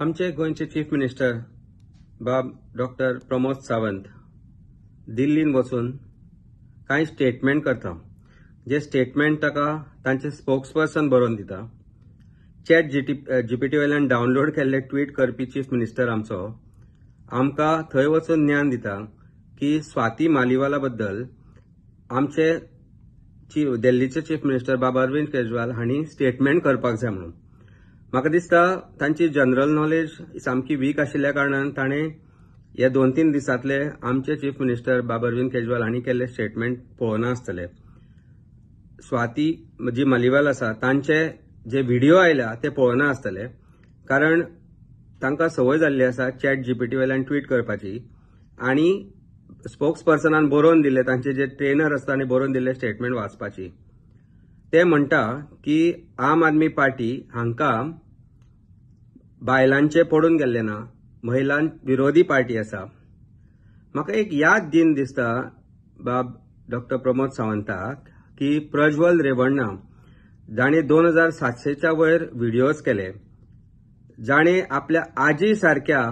आमचे गोंयचे chief minister बाब डॉक्टर प्रमोद सावंत दिल्लीन वचून कांय स्टेटमेंट करता. जे स्टेटमेंट ताका तांचे स्पोक्सपर्सन बरोवन दिता. चॅट जीपीटी वयल्यान डावनलोड केल्ले ट्वीट करपी चीफ मिनिस्टर आमकां थंय वचून ज्ञान दिता की स्वाती मालीवाला बद्दल आमचे दिल्लीचे चीफ मिनिस्टर बाबा अरविंद केजरीवाल हांणी स्टेटमेंट करपाक जाय म्हणून. म्हाका दिसता तांची जनरल नॉलेज सामकी वीक आशिल्ल्या कारणान ताणें ह्या 2-3 दिसांतले आमचे चीफ मिनिस्टर बाबा अरविंद केजरीवाल हांणी केल्ले स्टेटमेंट पळोवना आसतले. स्वाती जी मालीवाल आसा तांचे जे व्हिडिओ आयल्या ते पळोवना आसतले, कारण तांकां संवय जाल्ली आसा चॅट जीपीटी वयल्यान ट्वीट करपाची आनी स्पोक्सपर्सनान बरोवन दिले, तांचे जे ट्रेनर आसता तांणी बरोवन दिल्ले स्टेटमेंट वाचपाची. ते म्हणटा की आम आदमी पार्टी हांकां बायलांचे पडून गेल्ले ना, महिलां विरोधी पार्टी आसा. म्हाका एक याद दिन दिसता बाब डॉक्टर प्रमोद सावंताक की प्रज्वल रेवण्णा जाणे 2700च्या वयर व्हिडिओज केले. जाणे आपल्या आजी सारख्या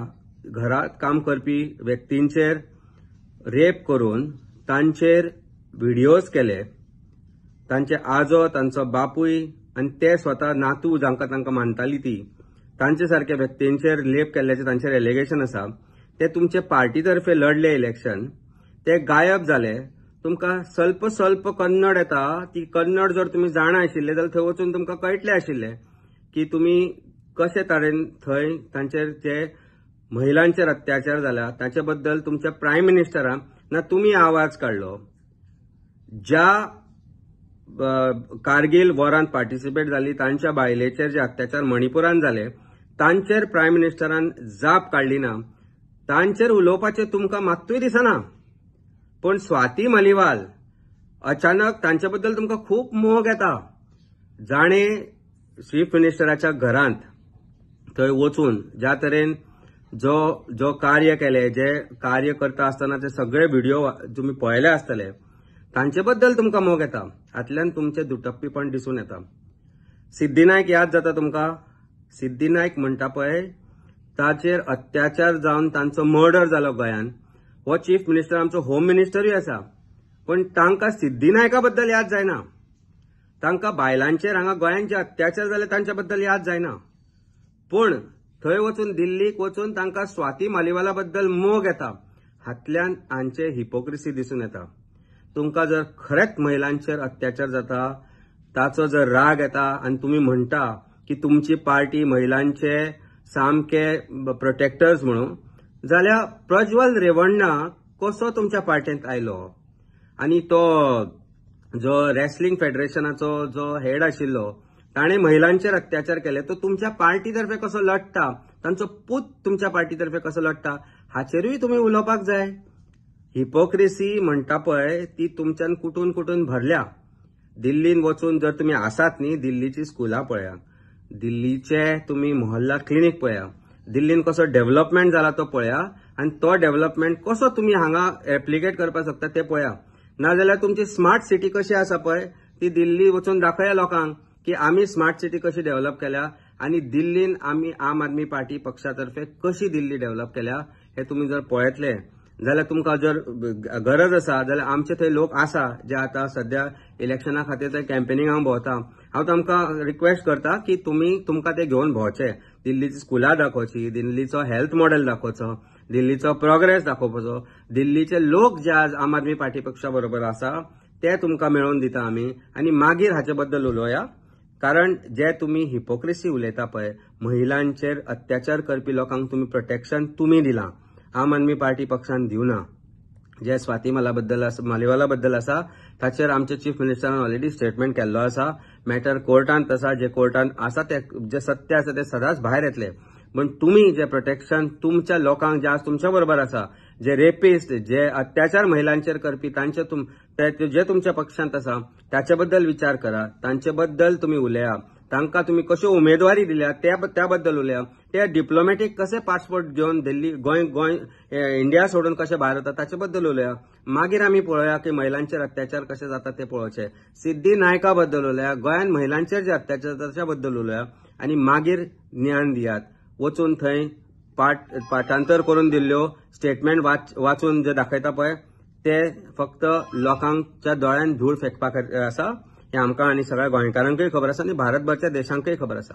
घरात काम करपी व्यक्तींचेर रेप करून तांचेर व्हिडिओज केले. तांचे आजो, तांचो बापूय आनी ते स्वता नातू जांकां तांकां मानताली ती, तांचे सारख्या व्यक्तींचेर रेप केल्ल्याचे तांचेर एलिगेशन आसा. ते तुमचे पार्टी तर्फे लढले इलेक्शन, ते गायब जाले. तुमकां स्वल्प कन्नड येता, ती कन्नड जर तुमी जाणा आशिल्ले जाल्यार थंय वचून तुमकां कळटलें आशिल्लें की तुमी कशे तरेन थंय तांचेर जे महिलांचेर अत्याचार जाला ताचे बद्दल तुमच्या प्रायम मिनिस्टरान ना तुमी आवाज काडलो. ज्या कारगिल वॉरांत पार्टिसिपेट जाली तांच्या बायलेचेर जे अत्याचार मणिपुरान जाले तांचेर प्रायम मिनिस्टरान जाप काडली ना, तांचेर उलोवपाचें तुमकां मात्तूय दिसना. पण स्वाती मालीवाल अचानक तांचे बद्दल तुमकां खूब मोग येता. जाणे चीफ मिनिस्टराच्या घरांत थंय वचून ज्या तरेन जो कार्य केले, जे कार्य करता आसतना ते सगळे व्हिडिओ तुम्ही पळयले आसतले, तांचे बद्दल तुमकां मोग येता. हातल्यान तुमचे दुटप्पीपण दिसून येता. सिद्धीनायक याद जाता तुमकां? सिद्धीनायक म्हणटा पळय, ताचेर अत्याचार जावन तांचो मर्डर जालो गोंयान. हो चीफ मिनिस्टर आमचो होम मिनिस्टरूय आसा, पण तांकां सिद्धीनायका बद्दल याद जायना. तांकां बायलांचेर हांगा गोंयान जे अत्याचार जाले तांच्या बद्दल याद जायना. पूण थंय वचून दिल्लीक वचून तांकां स्वाती मालीवाला बद्दल मोग येता. हातल्यान हांचे हिपोक्रेसी दिसून येता. तुमकां जर खरेंच महिलांचेर अत्याचार जाता, ताचो जर राग येता आनी तुमी म्हणटा की तुमची पार्टी महिलांचे सामके प्रोटेक्टर्स म्हणून, जाल्यार प्रज्वल रेवण्णा कसो तुमच्या पार्टेंत आयलो आनी तो जो रेसलिंग फेडरेशनाचो जो हेड आशिल्लो ताणे महिलांचेर अत्याचार केले, तो तुमच्या पार्टी तर्फे कसो लढटा, तांचो पूत तुमच्या पार्टी तर्फे कसो लढटा, हाचेरूय तुम्ही उलोवपाक जाय. हिपोक्रेसी म्हणटा पळय ती तुमच्यान कुठून कुठून भरल्या. दिल्लीन वचून जर तुम्ही आसात न्ही, दिल्लीची स्कुलां पळया, दिल्लीचे तुम्ही मोहल्ला क्लिनीक पळया, दिल्लीन कसो डेव्हलपमेंट जाला तो पळया आनी तो डेव्हलपमेंट कसो तुम्ही हांगा एप्लिकेट करपाक शकता ते पळया. नाजाल्यार तुमची स्मार्ट सिटी कशी आसा पळय ती दिल्ली वचून दाखया लोकांक की आमी स्मार्ट सिटी कशी डेव्हलप केल्या आनी दिल्लीन आमी आम आदमी पार्टी पक्षातर्फे कशी दिल्ली डेव्हलप केल्या हे तुम्ही जर पळयतले जाल्यार तुमकां जर गरज आसा जाल्यार आमचे थंय लोक आसा जे आतां सध्या इलेक्शना खातीर थंय कॅम्पेनिंगाक भोंवता. हांव तांकां रिक्वेस्ट करता की तुमकां ते घेवन भोंवचे, दिल्लीची स्कुलां दाखोवची, दिल्लीचो हेल्थ मॉडेल दाखोवचो, दिल्लीचो प्रोग्रेस दाखोवपाचो. दिल्लीचे लोक जे आज आम आदमी पार्टी पक्षा बरोबर आसा ते तुमकां मेळोवन दिता आमी आनी मागीर हाचे बद्दल उलोवया. कारण जे तुम्ही हिपोक्रेसी उलयता पळय, महिलांचेर अत्याचार करपी लोकांक तुम्ही प्रोटेक्शन तुम्ही दिलां, आम आदमी पार्टी पक्षान दिवना. जे स्वाती मालीवाला बद्दल आसा ताचेर आमचे चीफ मिनिस्टरान ऑलरेडी स्टेटमेंट केल्लो आसा. मॅटर कोर्टांत आसा, जे कोर्टांत आसा ते जे सत्य आसा ते सदांच भायर येतले. पण तुम्ही जे प्रोटेक्शन तुमच्या लोकांक जे आज तुमच्या बरोबर आसा, जे रेपिस्ट, जे अत्याचार महिलांचेर करपी तांचे जे तुमच्या पक्षांत आसा त्याचे बद्दल विचार करा, तांचे बद्दल तुम्ही उलया, तांकां तुम्ही कश्यो उमेदवारी दिल्या त्या बद्दल उलया. ते डिप्लोमॅटीक कसे पासपोर्ट घेवन दिल्ली गोंय इंडिया सोडून कशे भायर वता ताचे बद्दल उलया. मागीर आमी पळोवया की महिलांचेर अत्याचार कशे जाता ते पळोवचे. सिद्धी नायका बद्दल उलया, गोंयान महिलांचेर जे अत्याचार ताच्या बद्दल उलया आनी मागीर ज्ञान दियात. वचून थंय पाठांतर करून दिल्ल्यो स्टेटमेंट वाचून जे दाखयता पळय ते फक्त लोकांच्या दोळ्यान धूळ फेकपाक आसा हे आमकां आनी सगळ्या गोंयकारांकय खबर आसा आनी भारतभरच्या देशांकय खबर आसा.